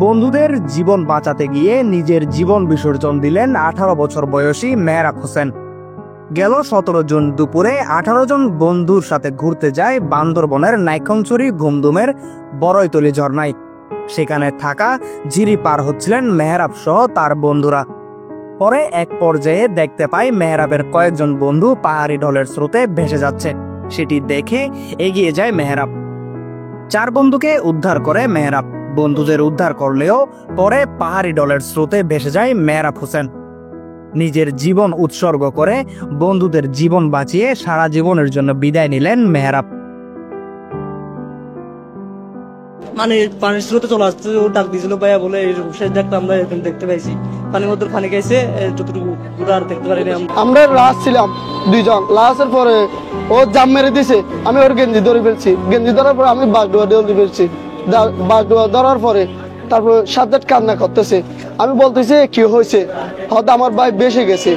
বন্ধুদের জীবন বাঁচাতে গিয়ে নিজের জীবন বিসর্জন দিলেন 18 বছর বয়সী মেহরাব হোসেন। গেল 17 জুন দুপুরে 18 জন বন্ধুর সাথে ঘুরতে যায় বান্দরবনের নাইক্ষ্যংছড়ি ঘুমদুমের বড়ইতলী ঝর্ণায়। সেখানে থাকা ঝিরি পার হচ্ছিলেন মেহরাব সহ তার বন্ধুরা। পরে এক পর্যায়ে দেখতে পায় মেহরাবের কয়েকজন বন্ধু পাহাড়ি ঢলের স্রোতে ভেসে যাচ্ছে। সেটি দেখে এগিয়ে যায় মেহরাব। 4 বন্ধুকে উদ্ধার করে মেহরাব। বন্ধুদের উদ্ধার করলেও পরে পাহাড়ি ঢলের স্রোতে ভেসে যায় মেহরাব হোসেন। নিজের জীবন উৎসর্গ করে বন্ধুদের জীবন বাঁচিয়ে সারা জীবনের জন্য বিদায় নিলেন মেহরাব। মানে পানির স্রোতে চলে আসছে, ও ডাক দিয়েছিল ভাইয়া বলে দেখতে আমরা এরকম দেখতে পাইছি। পানির মধ্যে পানি খাইছে, যতটুকু পুরো আর দেখতে পারিনি। আমরা লাস্ট ছিলাম 2 জন। লাস্টের পরে ও জাম মেরে দিছে, আমি ওর গেঞ্জি ধরে ফেলছি। গেঞ্জি ধরার পরে আমি বাগডোয়া দিয়ে ফেলছি। বাগডোয়া ধরার পরে তারপর 7-8 কান্না করতেছে। আমি বলতেছি কি হয়েছে, হয়তো আমার ভাই বেশি গেছে।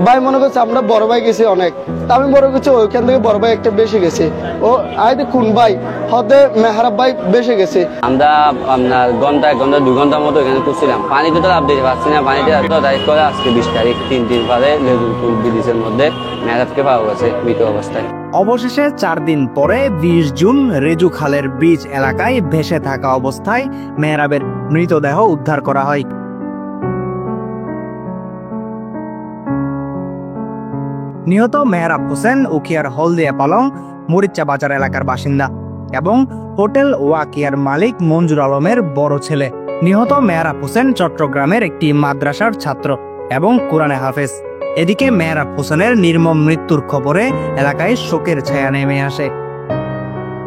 ভাই মনে করছে আমরা বড় ভাই গেছি অনেক। আমি মনে করছি ওইখান থেকে বড় ভাই একটা বেশি গেছে। ও আইতে কোন ভাই, হয়তো মেহরাব ভাই বেশি গেছে। আমরা আপনার ঘন্টায় 2 ঘন্টার মতো এখানে করছিলাম। পানিতে তো লাভ দিতে পারছি না। পানিতে এত দায়িত্ব করে আজকে 20 তারিখ 3 দিন পরে লেজুরপুর ব্রিজের মধ্যে মেহরাবকে পাওয়া গেছে মৃত অবস্থায়। অবশেষে 4 দিন পরে 20 জুন রেজু খালের ব্রিজ এলাকায় ভেসে থাকা অবস্থায় মেহরাবের মৃতদেহ উদ্ধার করা হয়। নিহত মেহরাব হোসেন উখিয়ার হলদিয়া পালং মরিচা বাজার এলাকার বাসিন্দা এবং হোটেল ওয়াকিয়ার মালিক মঞ্জুর আলমের বড় ছেলে। নিহত মেহরাব হোসেন চট্টগ্রামের একটি মাদ্রাসার ছাত্র এবং কোরআনে হাফেজ। এদিকে মেহরাব হোসেনের নির্মম মৃত্যুর খবরে এলাকায় শোকের ছায়া নেমে আসে।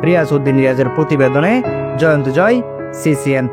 রিয়াজ উদ্দিন রিয়াজের প্রতিবেদনে জয়ন্ত জয়, CCN।